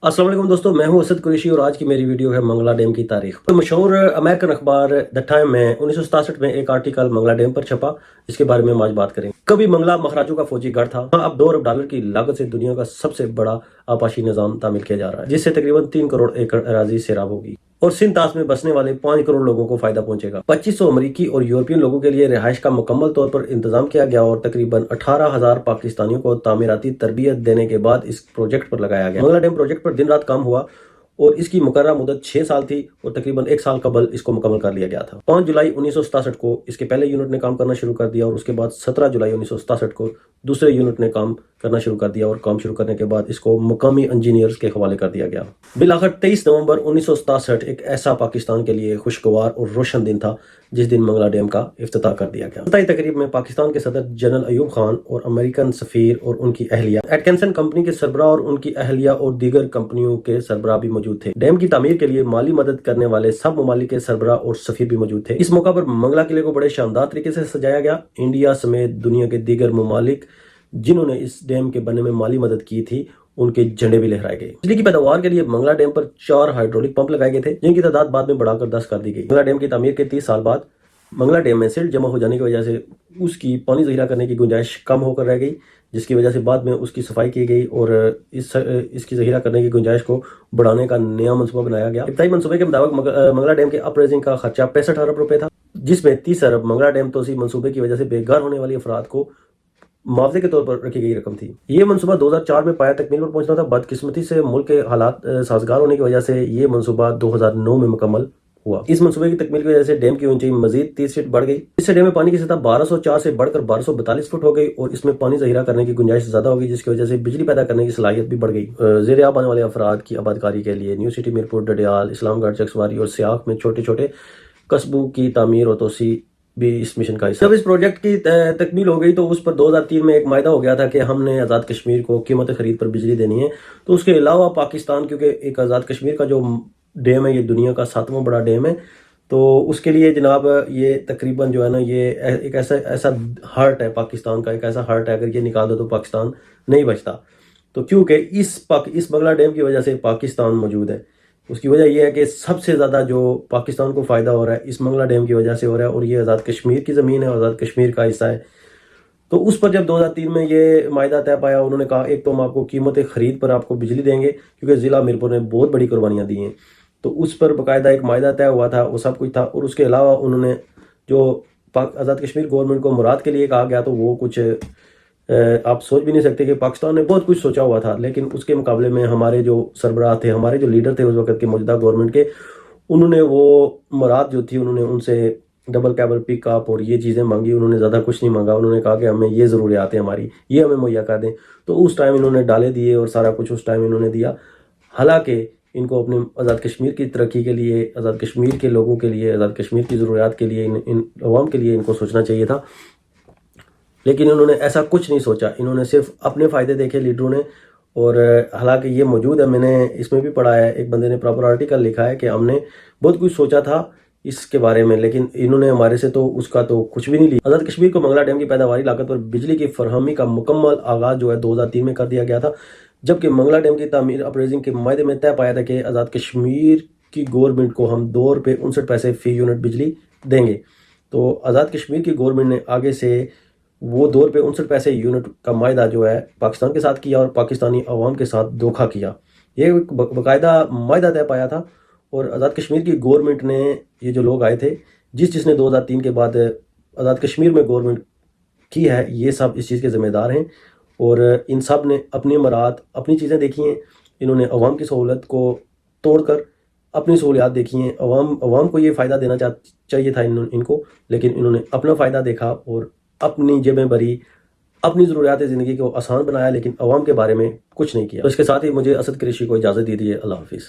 السلام علیکم دوستو، میں ہوں اسد قریشی اور آج کی میری ویڈیو ہے منگلا ڈیم کی تاریخ۔ مشہور امریکن اخبار دی ٹائم میں 1967 میں ایک آرٹیکل منگلا ڈیم پر چھپا، جس کے بارے میں ہم آج بات کریں۔ کبھی منگلا مہاراجوں کا فوجی گڑھ تھا، اب $2 ارب کی لاگت سے دنیا کا سب سے بڑا آبپاشی نظام تعمیر کیا جا رہا ہے، جس سے تقریباً 3 کروڑ ایکڑ اراضی سیراب ہوگی اور سندھ طاس میں بسنے والے 5 کروڑ لوگوں کو فائدہ پہنچے گا۔ 2500 امریکی اور یورپین لوگوں کے لیے رہائش کا مکمل طور پر انتظام کیا گیا اور تقریباً 18,000 پاکستانیوں کو تعمیراتی تربیت دینے کے بعد اس پروجیکٹ پر لگایا گیا۔ منگلا ڈیم پروجیکٹ پر دن رات کام ہوا اور اس کی مقررہ مدت 6 سال تھی اور تقریباً 1 سال قبل اس کو مکمل کر لیا گیا تھا۔ 5 جولائی 1967 کو اس کے پہلے یونٹ نے کام کرنا شروع کر دیا اور اس کے بعد 17 جولائی 1967 کو دوسرے یونٹ نے کام کرنا شروع کر دیا اور کام شروع کرنے کے بعد اس کو مقامی انجینئرز کے حوالے کر دیا گیا۔ بالآخر 23 نومبر 1967 ایک ایسا پاکستان کے لیے خوشگوار اور روشن دن تھا جس دن منگلا ڈیم کا افتتاح کر دیا گیا۔ افتتاحی تقریب میں پاکستان کے صدر جنرل ایوب خان اور امریکن سفیر اور ان کی اہلیہ، ایٹکنسن کمپنی کے سربراہ اور ان کی اہلیہ اور دیگر کمپنیوں کے سربراہ بھی موجود تھے۔ ڈیم کی تعمیر کے لیے مالی مدد کرنے والے سب ممالک کے سربراہ اور سفیر بھی موجود تھے۔ اس موقع پر منگلا قلعے کو بڑے شاندار طریقے سے سجایا گیا۔ انڈیا سمیت دنیا کے دیگر ممالک جنہوں نے اس ڈیم کے بننے میں مالی مدد کی تھی، ان کے جھنڈے بھی لہرائے گئے۔ بجلی کی پیداوار کے لیے منگلا ڈیم پر 4 ہائیڈرولک پمپ لگائے گئے تھے، جن کی تعداد بعد میں بڑھا کر 10 کر دی گئی۔ منگلا ڈیم کی تعمیر کے 30 سال بعد منگلا ڈیم میں سیلٹ جمع ہو جانے کی وجہ سے اس کی پانی ذخیرہ کرنے کی گنجائش کم ہو کر رہ گئی، جس کی وجہ سے بعد میں اس کی صفائی کی گئی اور اس کی ذخیرہ کرنے کی گنجائش کو بڑھانے کا نیا منصوبہ بنایا گیا۔ ابتدائی منصوبے کے مطابق منگلا ڈیم کے اپریزنگ کا خرچہ 65 ارب روپے تھا، جس میں 30 ارب منگلا ڈیم توسیع منصوبے کی وجہ سے بے گھر ہونے والی افراد کو معاوضے کے طور پر رکھی گئی رقم تھی۔ یہ منصوبہ 2004 میں پایا تکمیل پر پہنچنا تھا۔ بدقسمتی سے ملک کے حالات سازگار ہونے کی وجہ سے یہ منصوبہ 2009 میں مکمل ہوا۔ اس منصوبے کی تکمیل کی وجہ سے ڈیم کی اونچائی مزید 30 فٹ بڑھ گئی، اس سے ڈیم میں پانی کی سطح 1204 سے بڑھ کر 1242 فٹ ہو گئی اور اس میں پانی ذخیرہ کرنے کی گنجائش زیادہ ہو گئی، جس کی وجہ سے بجلی پیدا کرنے کی صلاحیت بھی بڑھ گئی۔ زیر آب آنے والے افراد کی آبادکاری کے لیے نیو سٹی، میرپور، ڈڈیال، اسلام گڑھ، چکسواری اور سیاخ میں چھوٹے چھوٹے قصبوں کی تعمیر اور توسیع بھی اس مشن کا حصہ۔ جب اس پروجیکٹ کی تکمیل ہو گئی تو اس پر 2003 میں ایک معاہدہ ہو گیا تھا کہ ہم نے آزاد کشمیر کو قیمت خرید پر بجلی دینی ہے۔ تو اس کے علاوہ پاکستان، کیونکہ ایک آزاد کشمیر کا جو ڈیم ہے یہ دنیا کا 7واں بڑا ڈیم ہے، تو اس کے لیے جناب یہ تقریباً جو ہے نا یہ ایک ایسا ہارٹ ہے پاکستان کا، ایک ایسا ہارٹ ہے، اگر یہ نکال دو تو پاکستان نہیں بچتا۔ تو کیونکہ اس منگلا ڈیم کی وجہ سے پاکستان موجود ہے، اس کی وجہ یہ ہے کہ سب سے زیادہ جو پاکستان کو فائدہ ہو رہا ہے اس منگلا ڈیم کی وجہ سے ہو رہا ہے، اور یہ آزاد کشمیر کی زمین ہے، آزاد کشمیر کا حصہ ہے۔ تو اس پر جب 2003 میں یہ معاہدہ طے پایا، انہوں نے کہا ایک تو ہم آپ کو قیمت خرید پر آپ کو بجلی دیں گے، کیونکہ ضلع میرپور نے بہت بڑی قربانیاں دی ہیں، تو اس پر باقاعدہ ایک معاہدہ طے ہوا تھا، وہ سب کچھ تھا۔ اور اس کے علاوہ انہوں نے جو آزاد کشمیر گورنمنٹ کو مراد کے لیے کہا گیا تو وہ کچھ آپ سوچ بھی نہیں سکتے کہ پاکستان نے بہت کچھ سوچا ہوا تھا، لیکن اس کے مقابلے میں ہمارے جو سربراہ تھے، ہمارے جو لیڈر تھے اس وقت کے موجودہ گورنمنٹ کے، انہوں نے وہ مراد جو تھی، انہوں نے ان سے ڈبل کیبل پک اپ اور یہ چیزیں مانگی، انہوں نے زیادہ کچھ نہیں مانگا۔ انہوں نے کہا کہ ہمیں یہ ضروریات ہیں ہماری، یہ ہمیں مہیا کر دیں۔ تو اس ٹائم انہوں نے ڈالے دیے اور سارا کچھ اس ٹائم انہوں نے دیا۔ حالانکہ ان کو اپنے آزاد کشمیر کی ترقی کے لیے، آزاد کشمیر کے لوگوں کے لیے، آزاد کشمیر کی ضروریات کے لیے، ان عوام کے لیے ان کو سوچنا چاہیے تھا، لیکن انہوں نے ایسا کچھ نہیں سوچا۔ انہوں نے صرف اپنے فائدے دیکھے لیڈروں نے، اور حالانکہ یہ موجود ہے، میں نے اس میں بھی پڑھا ہے، ایک بندے نے پراپر آرٹیکل لکھا ہے کہ ہم نے بہت کچھ سوچا تھا اس کے بارے میں، لیکن انہوں نے ہمارے سے تو اس کا تو کچھ بھی نہیں لیا۔ آزاد کشمیر کو منگلا ڈیم کی پیداواری لاگت پر بجلی کی فراہمی کا مکمل آغاز جو ہے 2003 میں کر دیا گیا تھا، جبکہ منگلا ڈیم کی تعمیر اپریزنگ کے معاہدے میں طے پایا تھا کہ آزاد کشمیر کی گورنمنٹ کو ہم $2.59 فی یونٹ بجلی دیں گے۔ تو آزاد کشمیر کی گورنمنٹ نے آگے سے وہ $2.59 یونٹ کا معاہدہ جو ہے پاکستان کے ساتھ کیا اور پاکستانی عوام کے ساتھ دھوکہ کیا۔ یہ باقاعدہ معاہدہ طے پایا تھا، اور آزاد کشمیر کی گورنمنٹ نے، یہ جو لوگ آئے تھے، جس نے 2003 کے بعد آزاد کشمیر میں گورنمنٹ کی ہے، یہ سب اس چیز کے ذمہ دار ہیں، اور ان سب نے اپنی مراد، اپنی چیزیں دیکھی ہیں۔ انہوں نے عوام کی سہولت کو توڑ کر اپنی سہولیات دیکھی ہیں۔ عوام کو یہ فائدہ دینا چاہیے تھا ان کو، لیکن انہوں نے اپنا فائدہ دیکھا اور اپنی جیبیں بھری، اپنی ضروریات زندگی کو آسان بنایا، لیکن عوام کے بارے میں کچھ نہیں کیا۔ تو اس کے ساتھ ہی مجھے اسد قریشی کو اجازت دیجیے۔ اللہ حافظ۔